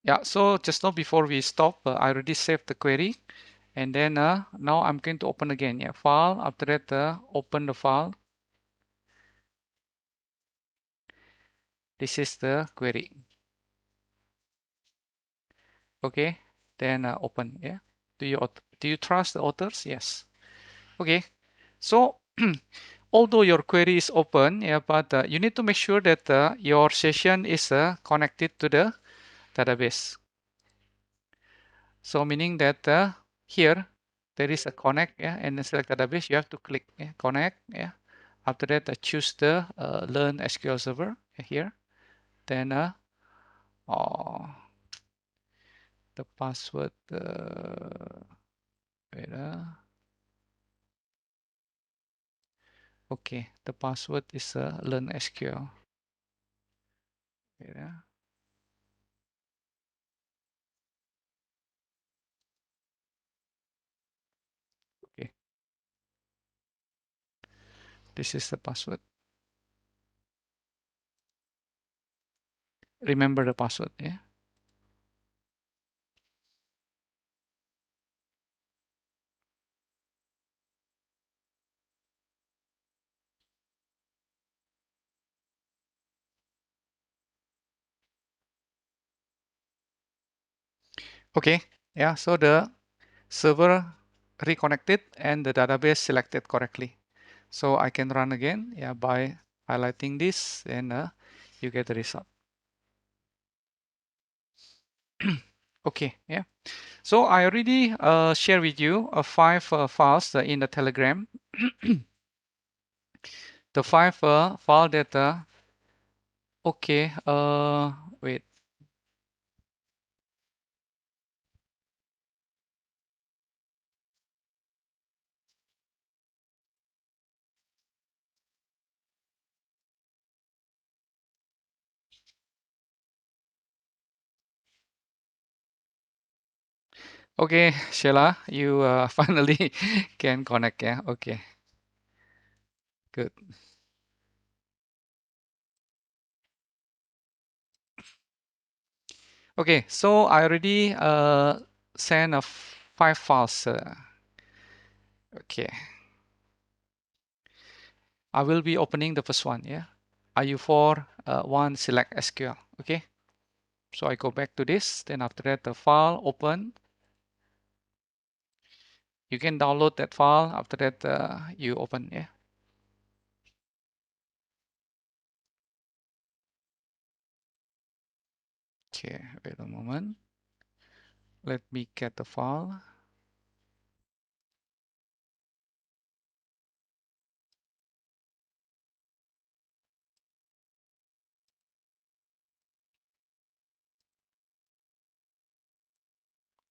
Yeah, so just now before we stop, I already saved the query. And then now I'm going to open again. Yeah, file. After that, open the file. This is the query. Okay, then open. Yeah. Do you trust the authors? Yes. Okay. So although your query is open, yeah, but you need to make sure that your session is connected to the database. So meaning that here there is a connect, yeah, and then select database. You have to click connect, yeah. After that, choose the Learn SQL Server here. Then oh, the password. Wait, okay, the password is Learn SQL. Wait, okay, this is the password. Remember the password, yeah. Okay, yeah. So the server reconnected and the database selected correctly. So I can run again, yeah, by highlighting this, and you get the result. Okay, yeah. So I already share with you 5 files in the Telegram. The 5 file that okay, wait. Okay, Sheila, you finally can connect, yeah. Okay, good. Okay, so I already sent 5 files. Okay, I will be opening the first one, yeah. IU4 one select SQL. Okay, so I go back to this, then after that the file open. You can download that file. After that you open, yeah. Okay, wait a moment. Let me get the file.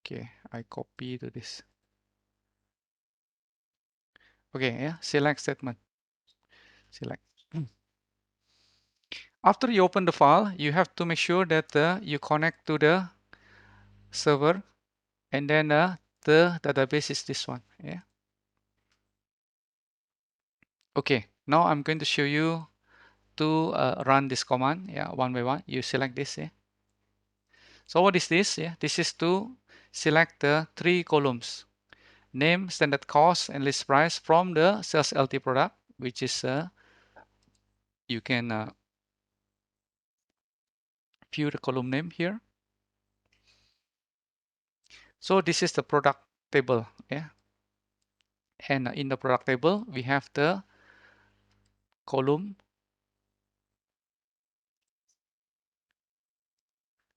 Okay, I copy to this. Okay, yeah, select statement. Select. After you open the file, you have to make sure that you connect to the server, and then the database is this one. Yeah. Okay. Now I'm going to show you to run this command. Yeah, one by one. You select this. Yeah. So what is this? Yeah, this is to select the 3 columns: name, standard cost, and list price from the sales LT product, which is you can view the column name here. So this is the product table. Yeah. And in the product table, we have the column.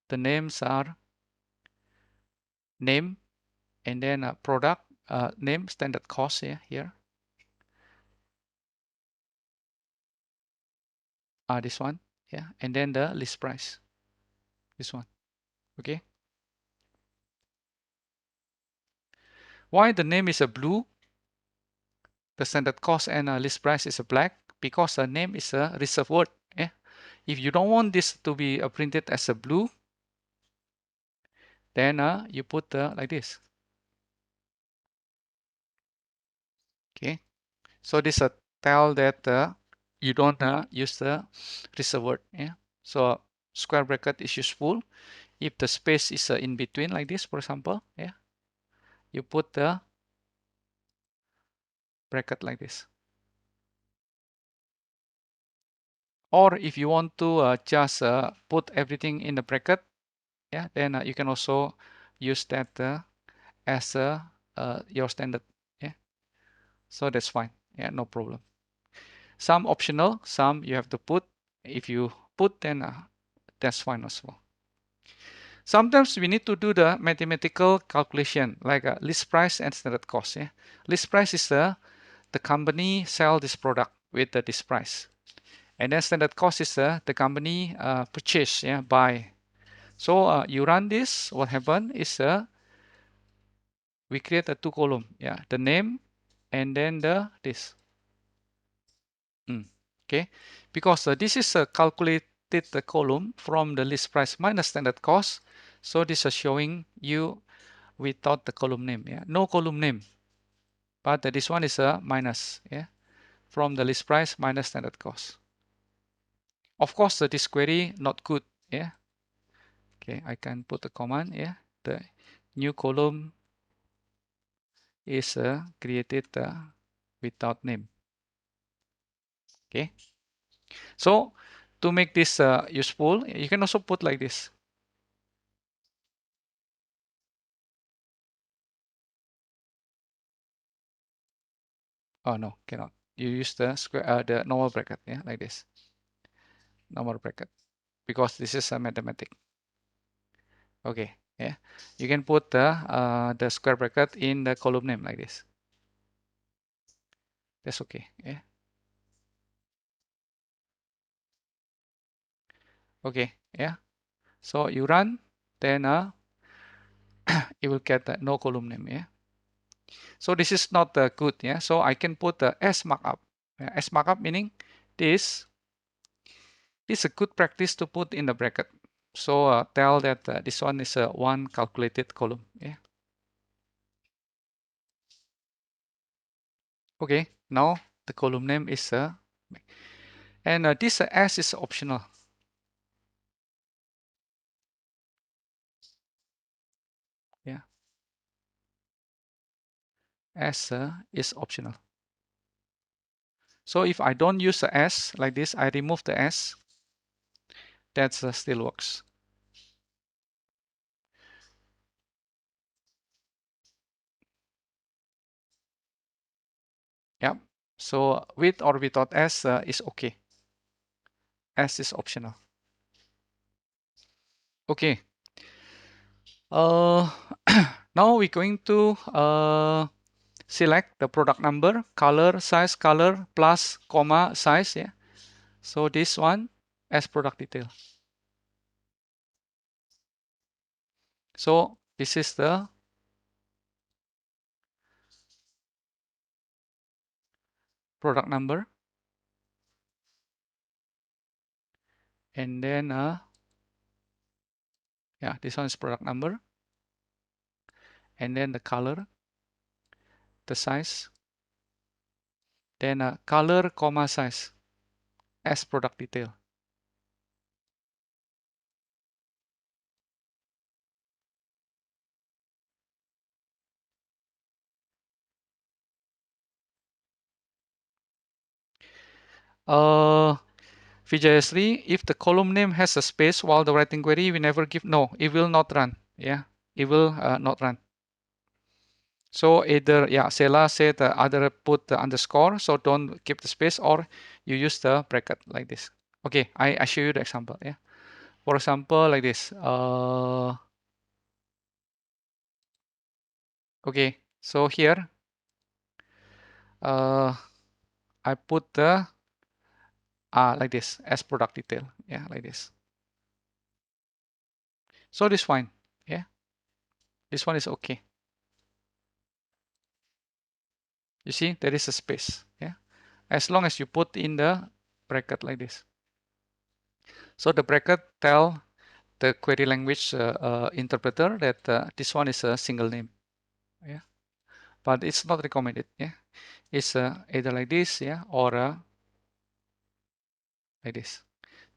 The names are name, and then product name, standard cost here. This one, yeah, and then the list price, this one. Okay. Why the name is a blue, the standard cost and list price is a black? Because the name is a reserved word. Yeah. If you don't want this to be printed as a blue, then you put like this. Okay. So this tell that you don't use the reserved word. Yeah. So square bracket is useful if the space is in between like this, for example, yeah, you put the bracket like this. Or if you want to just put everything in the bracket, yeah, then you can also use that as your standard. Yeah, so that's fine. Yeah, no problem. Some optional, some you have to put. If you put, then that's fine as well. Sometimes we need to do the mathematical calculation like list price and standard cost. Yeah, list price is the company sell this product with this price, and then standard cost is the company purchase, yeah, buy. So you run this. What happened is we create a two column, yeah, the name and then the this. Okay, because this is a calculated column from the list price minus standard cost. So this is showing you without the column name, yeah, no column name. But this one is a minus, yeah, from the list price minus standard cost. Of course, this query not good, yeah. Okay, I can put a command, yeah. The new column is created without name. Okay, so to make this useful, you can also put like this. Oh no, cannot. You use the square, the normal bracket, yeah, like this, normal bracket, because this is a mathematic. Okay, yeah, you can put the square bracket in the column name like this. That's okay, yeah. Okay, yeah. So you run, then it will get no column name, yeah. So this is not good, yeah. So I can put the S markup. S markup meaning this is a good practice to put in the bracket. So tell that this one is one calculated column, yeah. Okay, now the column name is and this S is optional. Yeah, S is optional. So if I don't use the S like this, I remove the S, that still works. Yeah. So with or without S is okay. S is optional. Okay. Now we're going to select the product number, color plus comma size. Yeah. So this one as product detail. So this is the product number, and then yeah, this one is product number, and then the color, the size, then color comma size as product detail. VJS3, if the column name has a space while the writing query, we never give, no, it will not run. Yeah, it will not run. So either, yeah, Sela said either put the underscore, so don't keep the space, or you use the bracket like this. Okay, I show you the example. Yeah, for example, like this. Okay, so here I put the like this as product detail. Yeah, like this. So this fine. Yeah, this one is okay. You see, there is a space. Yeah, as long as you put in the bracket like this. So the bracket tell the query language interpreter that this one is a single name. Yeah, but it's not recommended. Yeah, it's either like this, yeah, or like this.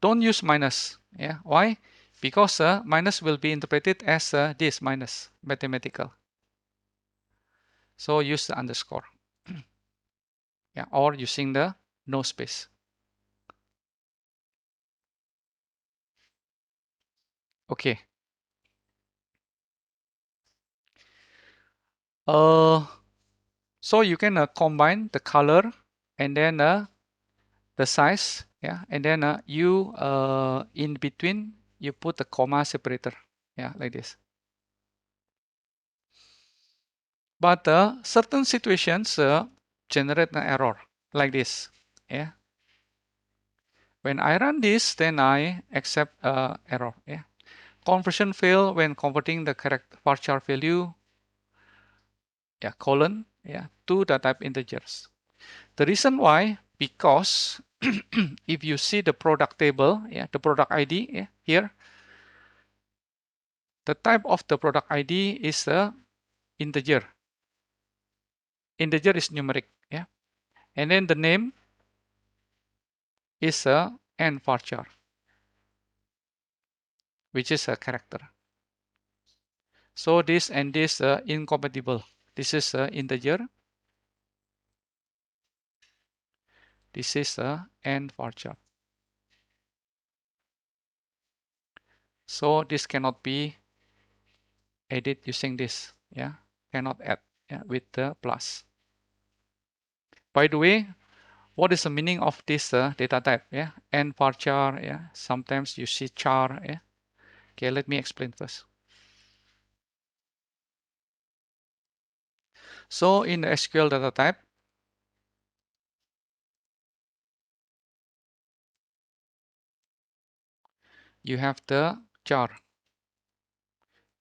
Don't use minus. Yeah, why? because minus will be interpreted as this minus mathematical. So use the underscore. Yeah, or using the no space. Okay. So you can combine the color and then the size, yeah, and then you in between you put a comma separator, yeah, like this. But certain situations generate an error like this, yeah. When I run this, then I accept error, yeah. Conversion fail when converting the correct varchar value, yeah, colon, yeah, to the type integers. The reason why, because if you see the product table, yeah, the product ID, yeah, here, the type of the product ID is a integer. Integer is numeric, yeah, and then the name is a n varchar, which is a character. So this and this incompatible. This is a integer. This is a n varchar. So this cannot be added using this, yeah, cannot add, yeah, with the plus. By the way, what is the meaning of this data type? Yeah, n varchar. Yeah, sometimes you see char. Yeah. Okay, let me explain first. So in the SQL data type, you have the char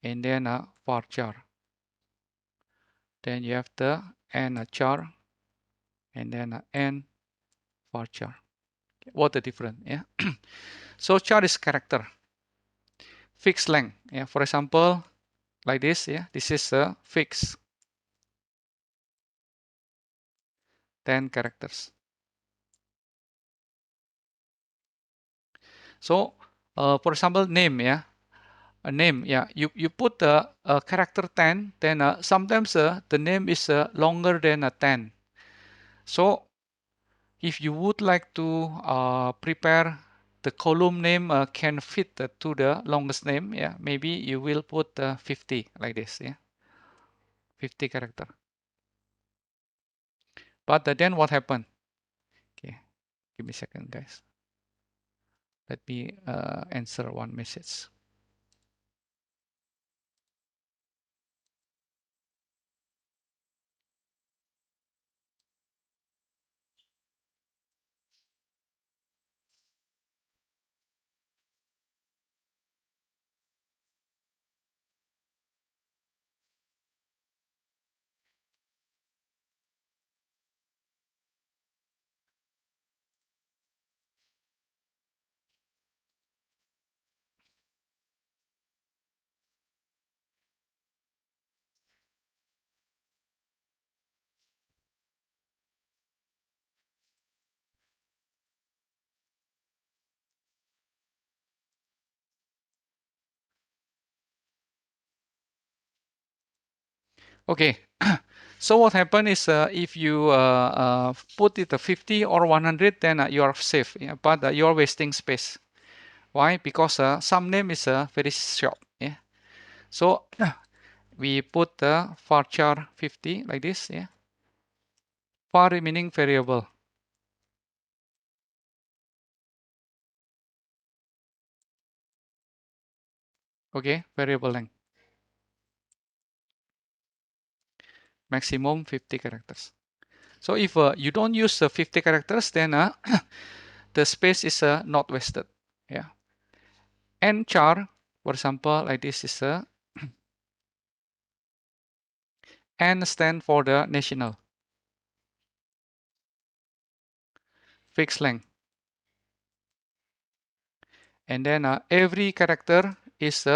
and then a varchar. Then you have the n char and then a n varchar. What the difference? Yeah. So char is character, fixed length. Yeah. For example, like this. Yeah. This is a fixed 10 characters. So, for example, name. Yeah. A name, yeah, you put a character 10, then sometimes the name is longer than a 10. So if you would like to prepare the column name can fit to the longest name, yeah, maybe you will put 50 like this, yeah, 50 character. But then what happened? Okay, give me a second, guys. Let me answer one message. Okay, so what happened is if you put it 50 or 100, then you are safe, yeah, but you are wasting space. Why? Because some name is very short. Yeah. So we put the varchar 50 like this. Yeah. Var meaning variable. Okay, variable length. Maximum 50 characters. So if you don't use 50 characters, then the space is not wasted. Yeah. And char, for example, like this is N stand for the national. Fixed length. And then every character is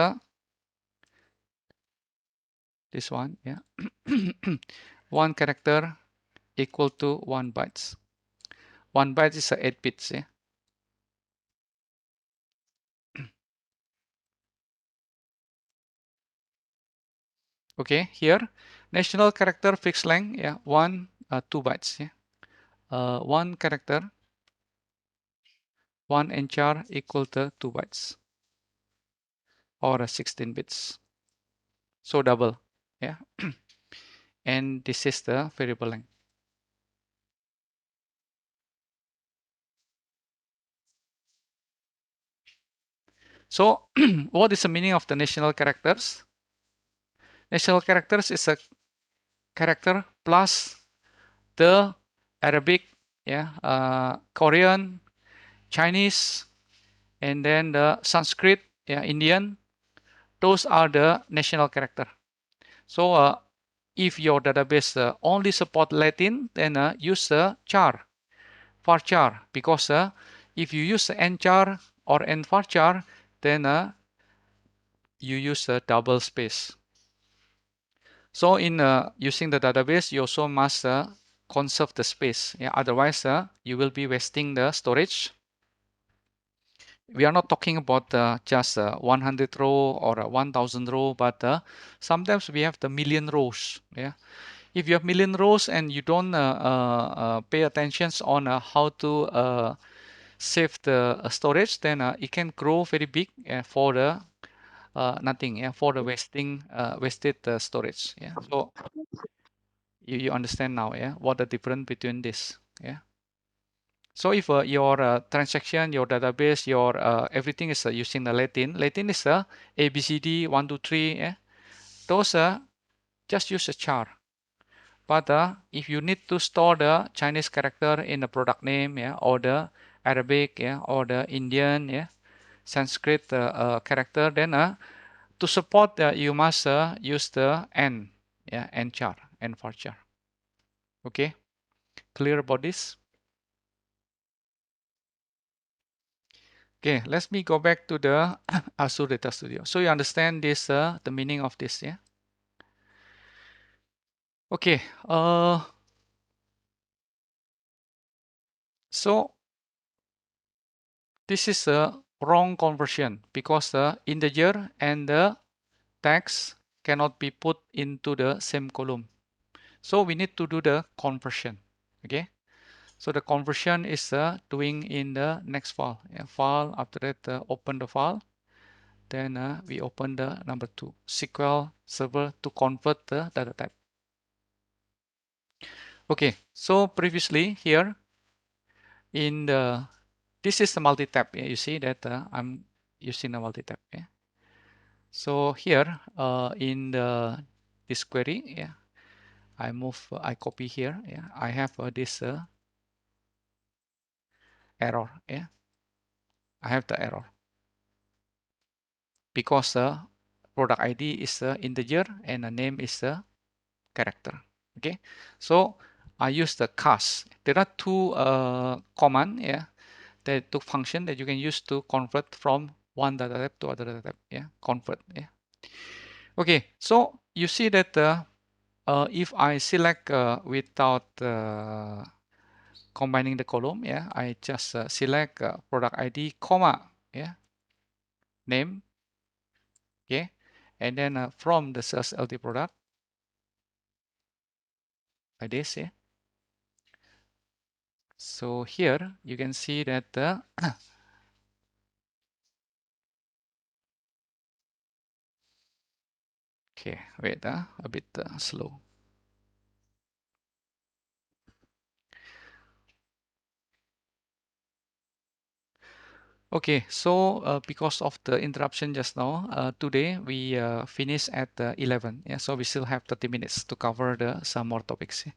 this one. Yeah. One character equal to 1 bytes. 1 byte is 8 bits. Yeah? Okay, here national character fixed length, yeah, 2 bytes, yeah. One character, one entire equal to 2 bytes or 16 bits. So double, yeah. And this is the variable length. So what is the meaning of the national characters? National characters is a character plus the Arabic, yeah, Korean, Chinese, and then the Sanskrit, yeah, Indian. Those are the national character. So if your database only support Latin, then use char, varchar, because if you use nchar or nvarchar, then you use a double space. So in using the database, you also must conserve the space. Yeah, otherwise, you will be wasting the storage. We are not talking about just 100 row or 1000 row, but sometimes we have the million rows. Yeah, if you have million rows and you don't pay attention on how to save the storage, then it can grow very big for the nothing. Yeah, for the wasted storage. Yeah, so you understand now, yeah, what the difference between this, yeah. So if your transaction, your database, your everything is using the Latin is ABCD 1 2 3, yeah. Those just use a char. But if you need to store the Chinese character in the product name, yeah, or the Arabic, yeah, or the Indian, yeah, Sanskrit character, then to support you must use the N, yeah, N char, N for char. Okay, clear about this? Okay, let me go back to the Azure Data Studio. So you understand this, the meaning of this, yeah? Okay, so this is a wrong conversion because the integer and the text cannot be put into the same column. So we need to do the conversion, okay? So the conversion is doing in the next file. Yeah, file, after that open the file. Then we open the number 2, SQL Server to convert the data type. Okay, so previously here in the, this is the multi-tab. Yeah, you see that I'm using a multi-tab. Yeah. So here in the this query, yeah, I copy here. Yeah, I have this error. Yeah, I have the error because product ID is integer and the name is character. Okay, so I use the cast. There are two command. Yeah, the two function that you can use to convert from one data type to other data type. Yeah, convert. Yeah. Okay, so you see that if I select without combining the column, yeah, I just select product ID, comma, yeah, name, okay, and then from the sales LT product, like this, yeah. So here you can see that okay, wait, a bit slow. Okay, so because of the interruption just now, today we finish at 11. Yeah, so we still have 30 minutes to cover some more topics. Yeah.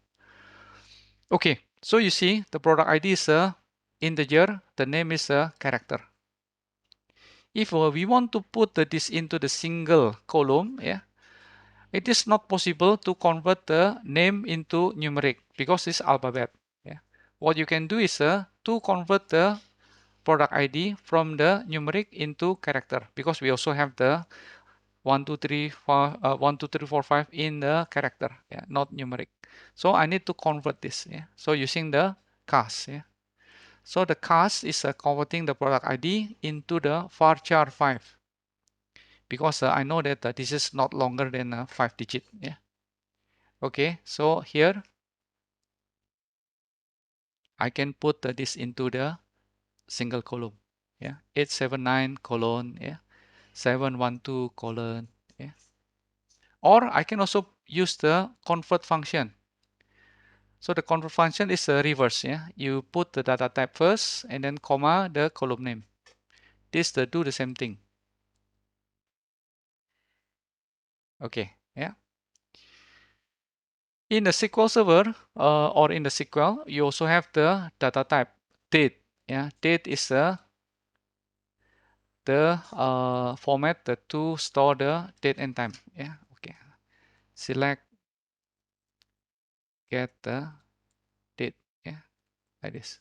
Okay, so you see the product ID is a integer, the name is a character. If we want to put this into the single column, yeah, it is not possible to convert the name into numeric because it's alphabet. Yeah. What you can do is to convert the product ID from the numeric into character because we also have the 1 2 3 4 1 2 3 4 5 in the character, yeah, not numeric. So I need to convert this, yeah. So using the cast, yeah. So the cast is converting the product ID into the varchar 5 because I know that this is not longer than 5 digit. Yeah. Okay, so here I can put this into the single column. Yeah, 879 colon, yeah, 712 colon, yeah. Or I can also use the convert function. So the convert function is a reverse. Yeah, you put the data type first and then comma the column name. This do the same thing. Okay, yeah. In the SQL Server or in the SQL, you also have the data type date. Yeah, date is the format to store the date and time. Yeah, okay. Select get the date. Yeah, like this.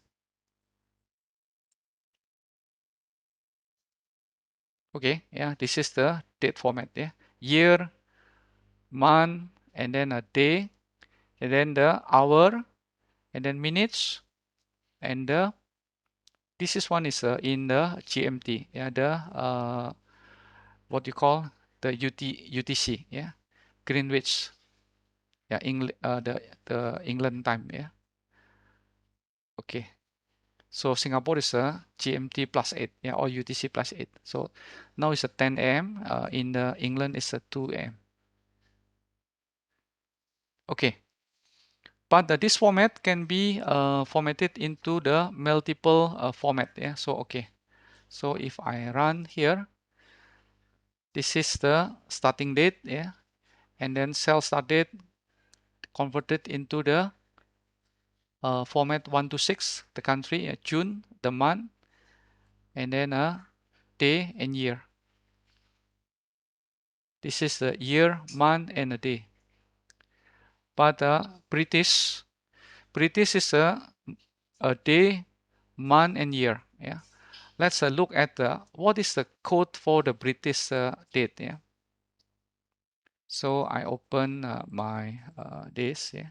Okay, yeah, this is the date format. Yeah, year, month, and then a day, and then the hour, and then minutes, and the this is one is in the GMT. Yeah, the what you call the UTC. Yeah, Greenwich. Yeah, the England time. Yeah. Okay. So Singapore is a GMT plus 8, yeah, or UTC plus 8. So now it's a 10 a.m. In England it's a 2 a.m. Okay, but this format can be formatted into the multiple format. Yeah. So okay. So if I run here, this is the starting date. Yeah, and then cell start date converted into the format 1 to 6, the country, June, the month, and then a day and year. This is the year, month, and a day. But British is a day, month, and year. Yeah. Let's look at what is the code for the British date. Yeah. So I open my this. Yeah.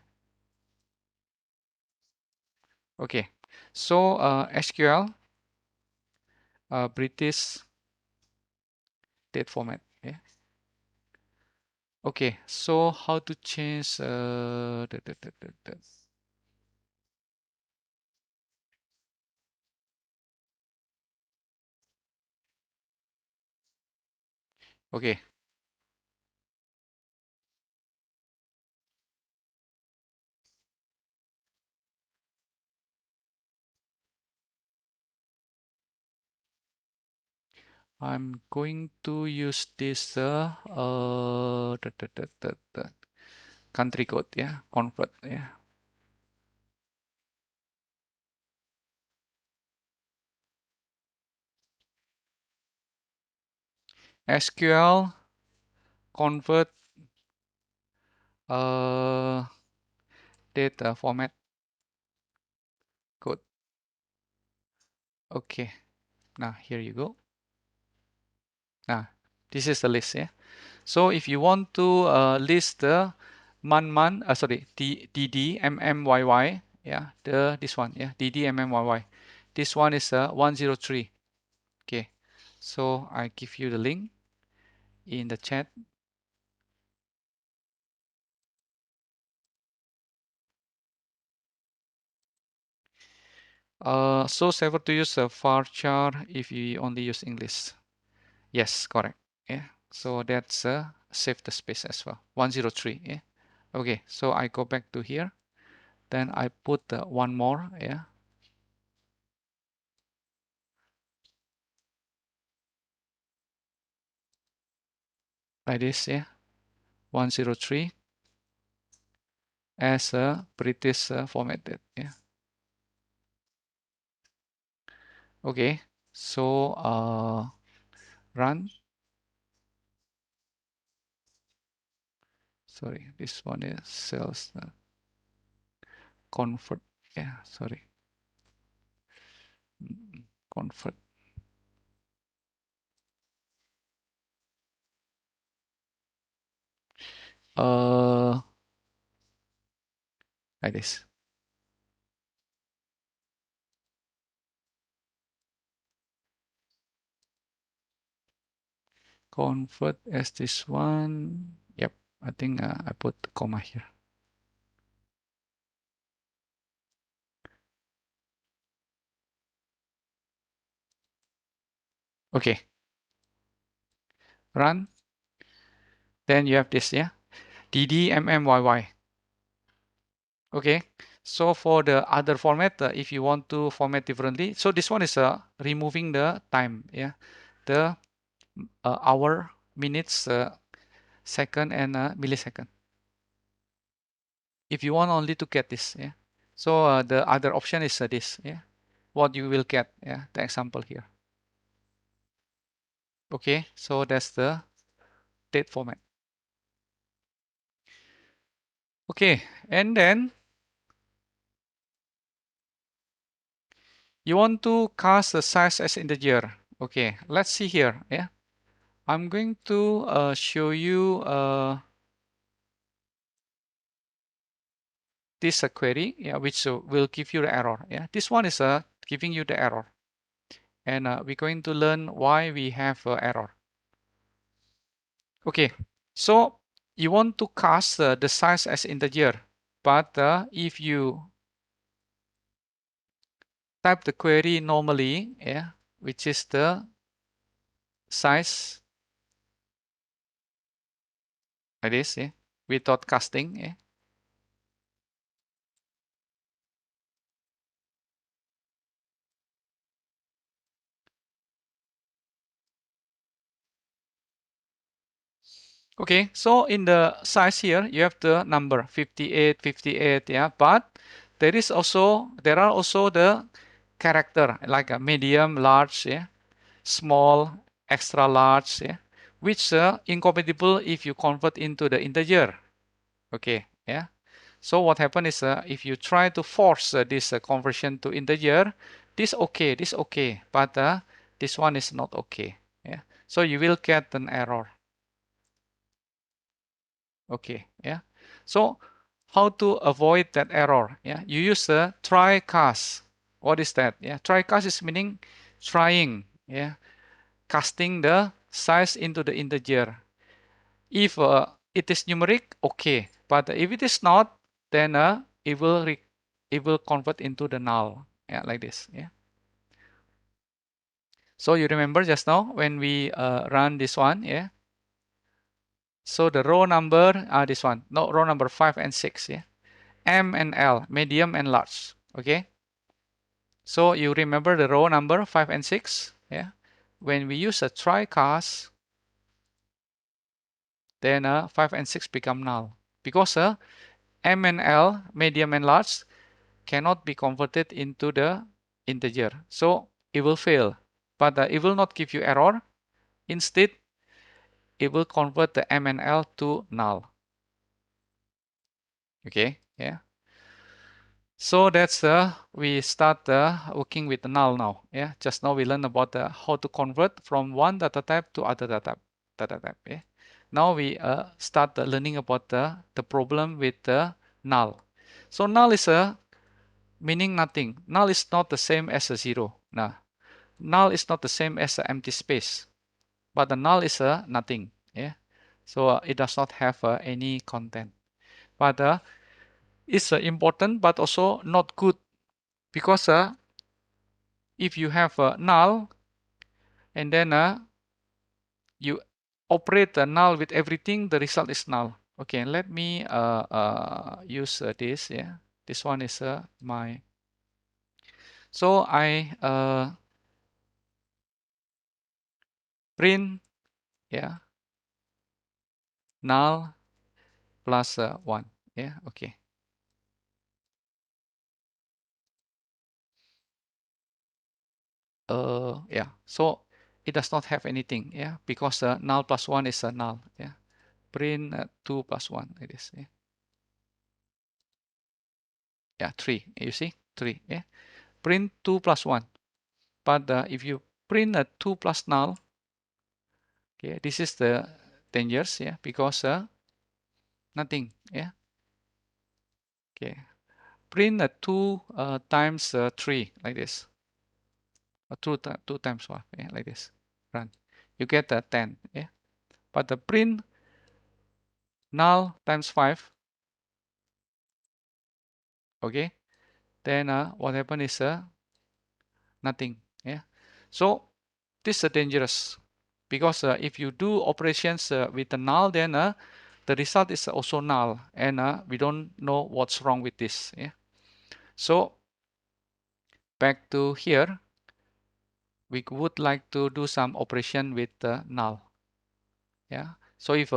Okay. So SQL British date format. Yeah. Okay. So how to change okay. I'm going to use this country code. Yeah. Convert. Yeah. SQL convert uh, data format code. Okay, now here you go. Now this is the list. Yeah. So if you want to list the sorry, DDMMYY. Yeah, this one. Yeah, DDMMYY. This one is 103. Okay. So I give you the link in the chat. So safer to use a varchar if you only use English. Yes, correct. Yeah. So that's save the space as well. 103. Yeah. Okay. So I go back to here. Then I put one more. Yeah. Like this. Yeah. 103 as a British formatted. Yeah. Okay. So run. Sorry, this one is cells convert. Yeah. Sorry. Convert. Uh, like this. convert as this one. Yep, I think I put the comma here. Okay, run. Then you have this, yeah, DDMMYY. Okay, so for the other format, if you want to format differently, so this one is removing the time, yeah, the hour, minutes, second, and millisecond. If you want only to get this, yeah. So the other option is this, yeah, what you will get, yeah, the example here. Okay, so that's the date format. Okay, and then you want to cast the size as integer. Okay, let's see here, yeah. I'm going to show you this query, yeah, which will give you the error. Yeah, this one is giving you the error, and we're going to learn why we have error. Okay, so you want to cast the size as integer, but if you type the query normally, yeah, which is the size like this, yeah, without casting, yeah. Okay, so in the size here, you have the number 58, 58, yeah, but there are also the character like a medium, large, yeah, small, extra large, yeah, which incompatible if you convert into the integer. Okay, yeah. So what happens is if you try to force this conversion to integer, this okay, but this one is not okay. Yeah. So you will get an error. Okay, yeah. So how to avoid that error? Yeah, you use the try cast. What is that? Yeah, try cast is meaning trying. Yeah, casting the size into the integer. If it is numeric, okay. But if it is not, then it will convert into the null. Yeah, like this. Yeah. So you remember just now when we run this one, yeah. So the row number are this one, no row number 5 and 6, yeah. M and L, medium and large. Okay. So you remember the row number 5 and 6, yeah. When we use a try cast, then 5 and 6 become null because M and L, medium and large, cannot be converted into the integer. So it will fail, but it will not give you error. Instead, it will convert the M and L to null. Okay, yeah. So that's we start working with the null now. Yeah, just now we learned about how to convert from one data type to other data type. Yeah. Now we start learning about the problem with the null. So null is meaning nothing. Null is not the same as a zero. Now, null is not the same as an empty space, but the null is nothing. Yeah, so it does not have any content. But it's important, but also not good because if you have a null and then you operate the null with everything, the result is null. Okay, let me use this. Yeah, this one is my. So I print, yeah, null plus 1. Yeah, okay. Yeah, so it does not have anything, yeah, because null plus 1 is a null, yeah. Print 2 plus 1, it is, yeah. Yeah, 3, you see, 3, yeah. Print 2 plus 1, but if you print a 2 plus null, okay, this is the dangerous, yeah, because nothing, yeah. Okay, print a 2 times 3, like this. 2 times 1, yeah, like this. Run. You get 10, yeah. But the print null times 5, okay, then what happen is nothing. Yeah. So this is dangerous because if you do operations with the null, then the result is also null, and we don't know what's wrong with this. Yeah. So back to here, we would like to do some operation with the null. Yeah. So if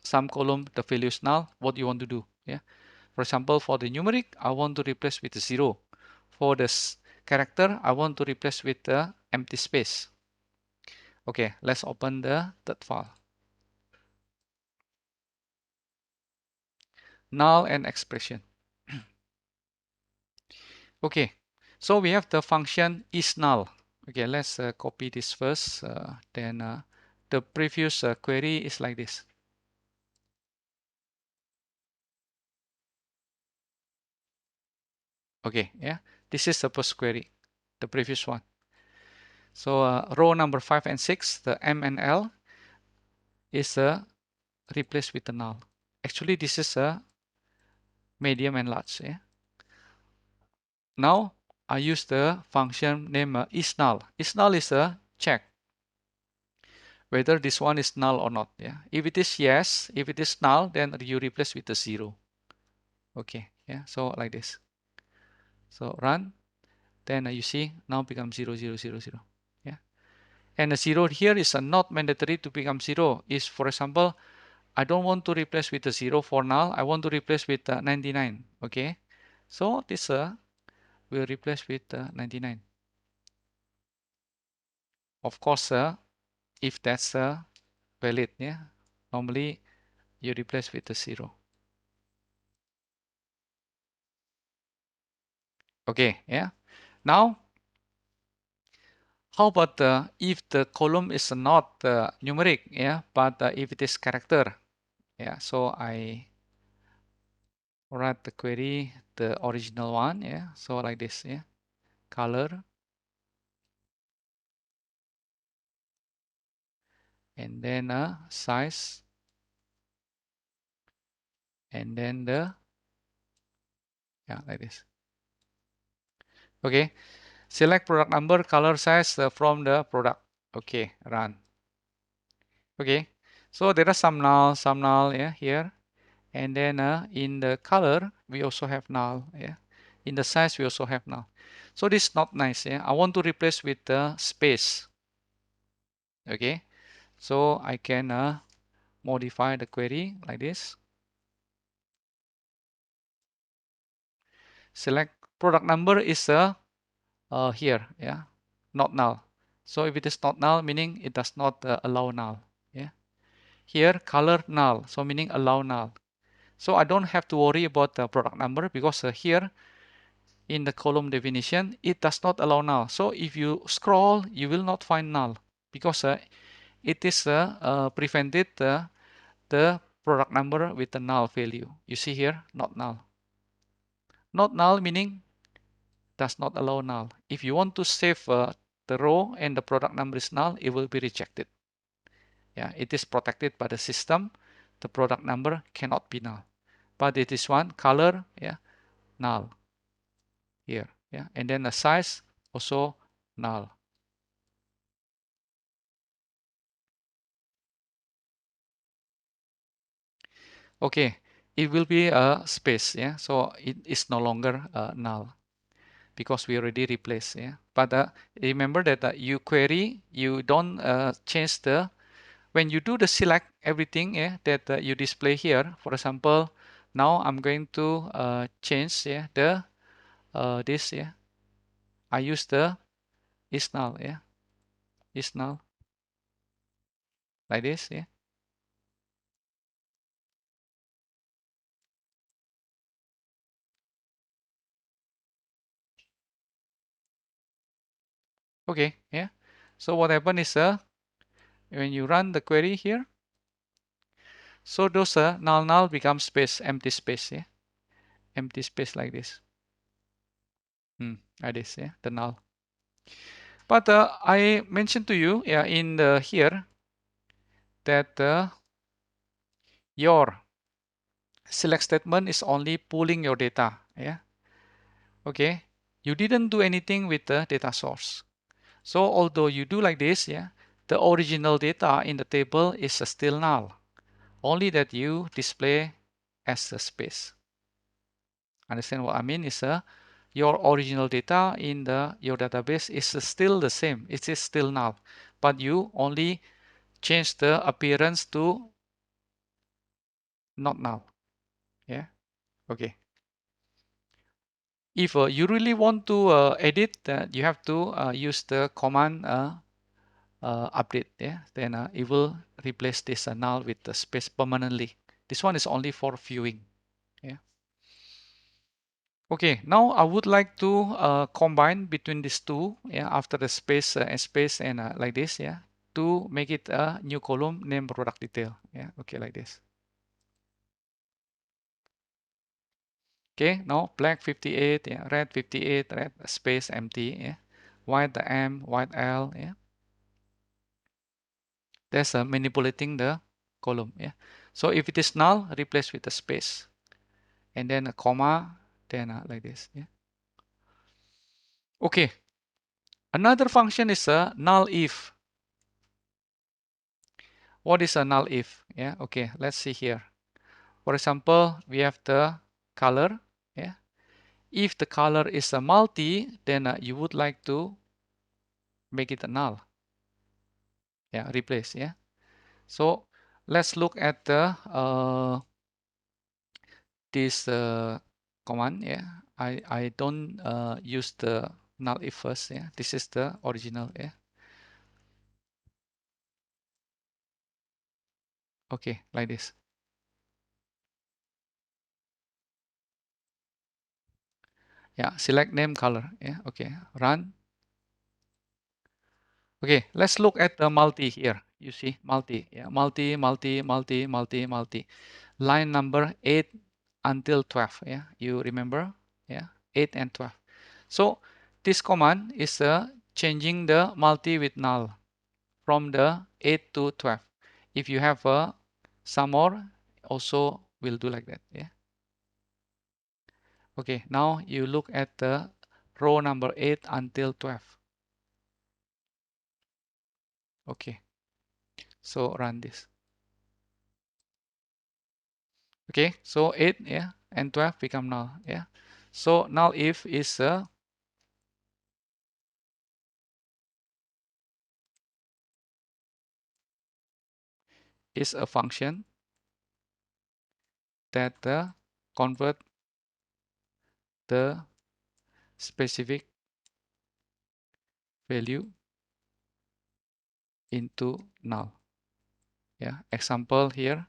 some column the value is null, what you want to do? Yeah. For example, for the numeric, I want to replace with 0. For this character, I want to replace with the empty space. Okay, let's open the third file. Null and expression. Okay, so we have the function ISNULL. Okay, let's copy this first. Then the previous query is like this. Okay, yeah, this is the first query, the previous one. So row number 5 and 6, the M and L is replaced with the null. Actually, this is a medium and large. Yeah. Now I use the function name isNull. IsNull is a check whether this one is null or not. Yeah. If it is yes, if it is null, then you replace with the 0. Okay. Yeah. So like this. So run. Then you see now become 0, 0, 0, 0. Yeah. And the 0 here is not mandatory to become 0. Is for example, I don't want to replace with the 0 for null. I want to replace with 99. Okay. So this will replace with 99. Of course, if that's valid, yeah, normally you replace with the 0. Okay, yeah. Now, how about if the column is not numeric, yeah, but if it is character, yeah. So I write the query, the original one, yeah. So like this, yeah. Color, and then size, and then the, yeah, like this. Okay. Select product number, color, size from the product. Okay, run. Okay. So there are some null, yeah, here. And then in the color, we also have null. Yeah. In the size, we also have null. So this is not nice. Yeah. I want to replace with the space. Okay. So I can modify the query like this. Select product number is here. Yeah. Not null. So if it is not null, meaning it does not allow null. Yeah. Here color null. So meaning allow null. So I don't have to worry about the product number because here in the column definition, it does not allow null. So if you scroll, you will not find null because it is prevented the product number with the null value. You see here, not null. Not null meaning does not allow null. If you want to save the row and the product number is null, it will be rejected. Yeah, it is protected by the system. The product number cannot be null. But it is one color, yeah, null here. Yeah, and then the size also null. Okay, it will be a space, yeah. So it is no longer null because we already replaced, yeah. But remember that you query, you don't change the when you do the select everything, yeah, that you display here. For example, now I'm going to change, yeah, the this, yeah. I use the is null, yeah, is null like this, yeah. Okay, yeah. So what happened is when you run the query here, so those null null become space, empty space, yeah, empty space like this. Like this, yeah, the null. But I mentioned to you, yeah, in the here that your select statement is only pulling your data. Yeah. Okay. You didn't do anything with the data source. So although you do like this, yeah, the original data in the table is still null. Only that you display as a space. Understand what I mean? Is your original data in your database is still the same. It is still null, but you only change the appearance to not null. Yeah. Okay. If you really want to edit, you have to use the command update. Yeah. Then it will replace this null with the space permanently. This one is only for viewing. Yeah. Okay, now I would like to combine between these two, yeah, after the space and space and like this, yeah, to make it a new column named product detail. Yeah, okay, like this. Okay, now black 58, yeah, red 58, red space empty, yeah, white the M, white L, yeah. That's manipulating the column, yeah. So if it is null, replace with a space, and then a comma, then like this, yeah. Okay, another function is a null if. What is a null if? Yeah, okay, let's see here. For example, we have the color. Yeah, if the color is a multi, then you would like to make it a null. Yeah, replace. Yeah. So let's look at the this command. Yeah, I don't use the null if first. Yeah, this is the original. Yeah. Okay, like this. Yeah, select name color. Yeah, okay, run. Okay, let's look at the multi here. You see multi, yeah, multi, multi, multi, multi, multi. Line number 8 until 12. Yeah, you remember? Yeah, 8 and 12. So this command is changing the multi with null from the 8 to 12. If you have some more, also will do like that. Yeah. Okay, now you look at the row number 8 until 12. Okay, so run this. Okay, so 8, yeah, and 12 become null. Yeah. So null if is a function that convert the specific value into null. Yeah, example here.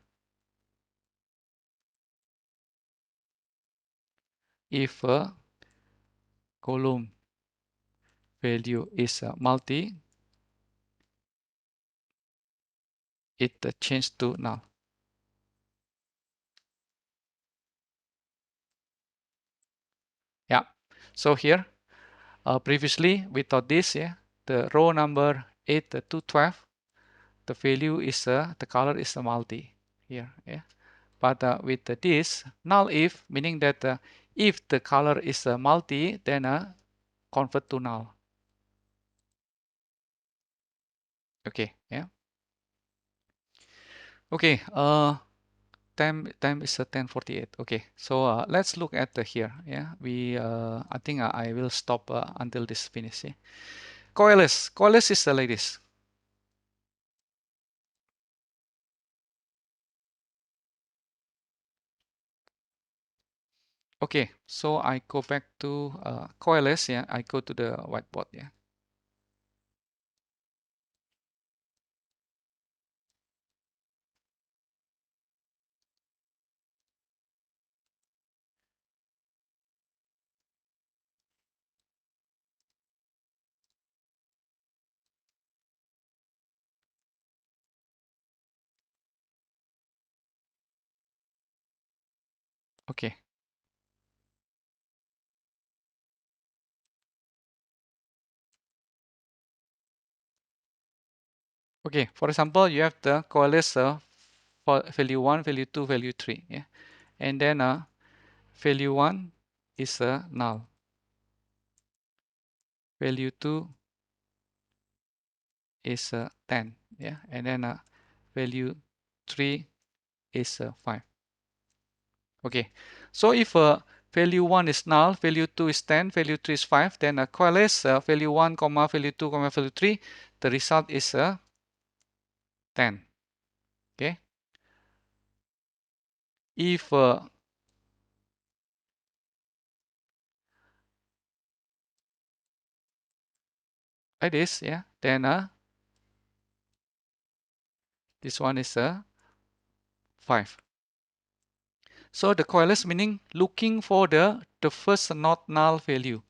If a column value is multi, it changes to null. Yeah. So here, previously we thought this. Yeah, the row number 8 to 12, the value is the color is a multi here. Yeah. But with this null if, meaning that if the color is a multi, then convert to null. Okay, yeah. Okay, time is 10:48. Okay, so let's look at here. Yeah, I think I will stop until this finish. Yeah? Coalesce is like this. Okay, so I go back to Coalesce. Yeah, I go to the whiteboard. Yeah. Okay. Okay, for example, you have the COALESCE for value 1, value 2, value 3. Yeah, and then value 1 is null. Value 2 is 10. Yeah, and then value 3 is 5. Okay, so if value 1 is null, value 2 is 10, value 3 is 5, then COALESCE value 1, comma, value 2, comma, value 3, the result is 10. Okay, if like this, yeah, then this one is 5. So the COALESCE meaning looking for the first not null value.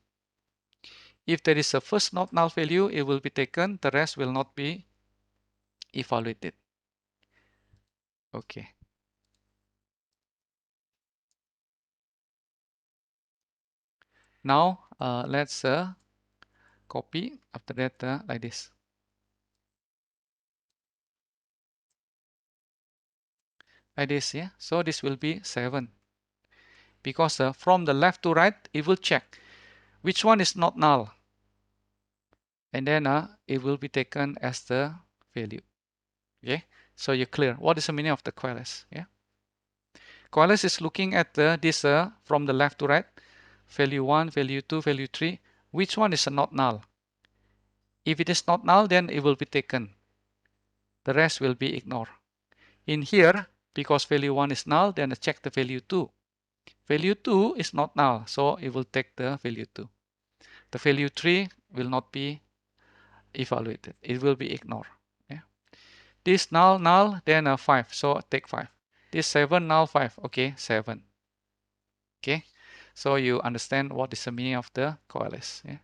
If there is a first not null value, it will be taken. The rest will not be evaluated. Okay. Now let's copy. After that, like this. Like this, yeah. So this will be 7. Because from the left to right, it will check which one is not null. And then it will be taken as the value. Okay. So you're clear. What is the meaning of the COALESCE? Yeah. COALESCE is looking at this from the left to right. Value 1, value 2, value 3. Which one is not null? If it is not null, then it will be taken. The rest will be ignored. In here, because value 1 is null, then I check the value 2. Value 2 is not null, so it will take the value 2. The value 3 will not be evaluated. It will be ignored. Yeah. This null, null, then 5, so take 5. This 7, null, 5. Okay, 7. Okay, so you understand what is the meaning of the COALESCE. Yeah.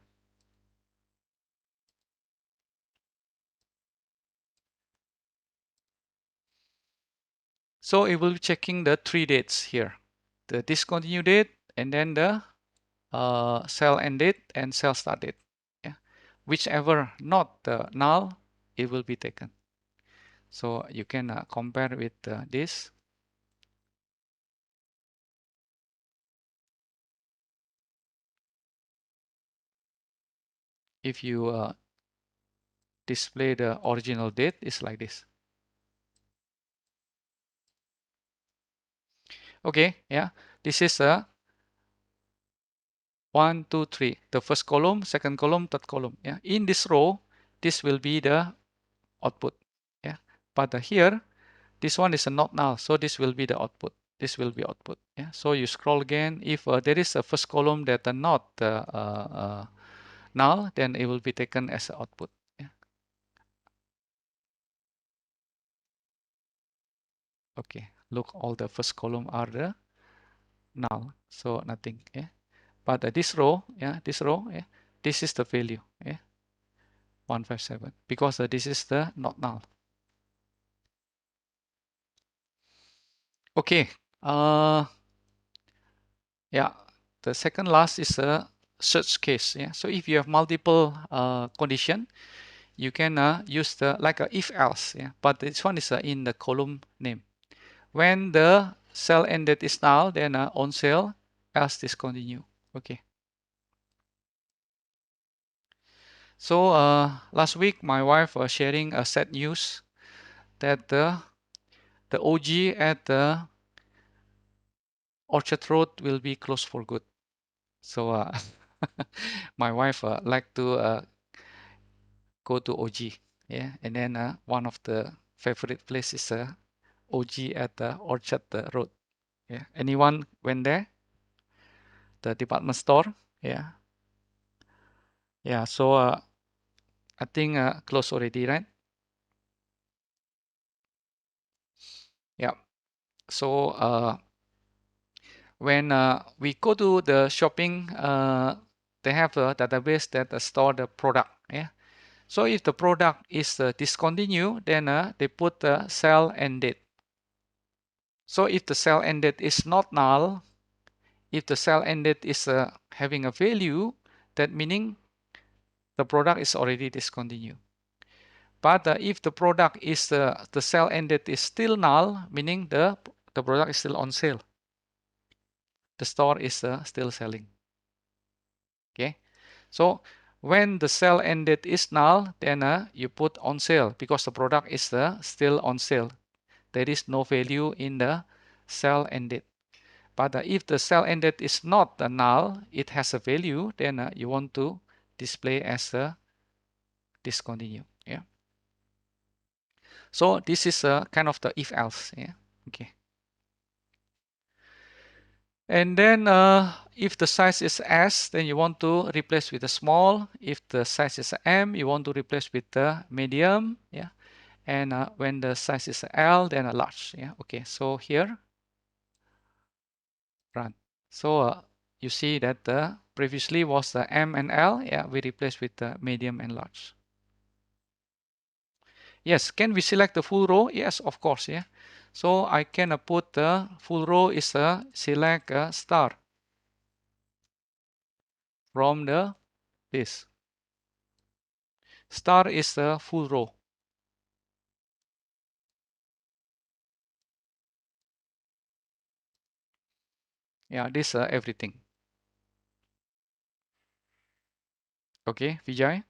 So it will be checking the 3 dates here. The discontinued date and then the cell end date and cell start date. Yeah. Whichever not null, it will be taken. So you can compare with this. If you display the original date, it's like this. Okay, yeah. This is 1, 2, 3. The first column, second column, third column. Yeah. In this row, this will be the output. Yeah. But here, this one is a not null, so this will be the output. This will be output. Yeah. So you scroll again. If there is a first column that are not null, then it will be taken as output. Yeah. Okay. Look, all the first column are the null, so nothing. Yeah. But this row, yeah, this row, yeah, this is the value. Yeah. 157 because this is the not null. Okay. Yeah. The second last is a search case. Yeah. So if you have multiple condition, you can use the like a if else. Yeah. But this one is in the column name. When the cell ended is null, then on cell else discontinue. Okay. So last week my wife was sharing a sad news that the OG at the Orchard Road will be closed for good. So my wife like to go to OG, yeah, and then one of the favorite places OG at the Orchard Road. Yeah, anyone went there? The department store, yeah, yeah. So I think closed already, right? Yeah. So when we go to the shopping, they have a database that store the product. Yeah. So if the product is discontinued, then they put the sell end date. So if the sell end date is not null, if the sell end date is having a value, that meaning the product is already discontinued. But if the product is the sale ended is still null, meaning the product is still on sale. The store is still selling. Okay, so when the sale ended is null, then you put on sale because the product is still on sale. There is no value in the sale ended. But if the sale ended is not null, it has a value, then you want to display as a discontinue. Yeah. So this is kind of the if else. Yeah. Okay. And then if the size is S, then you want to replace with a small. If the size is M, you want to replace with the medium. Yeah. And when the size is L, then a large. Yeah. Okay. So here, run. So you see that previously was the M and L. Yeah. We replace with the medium and large. Yes. Can we select the full row? Yes, of course. Yeah. So I can put the full row is select star from the this. Star is the full row. Yeah, this everything. Okay, Vijay.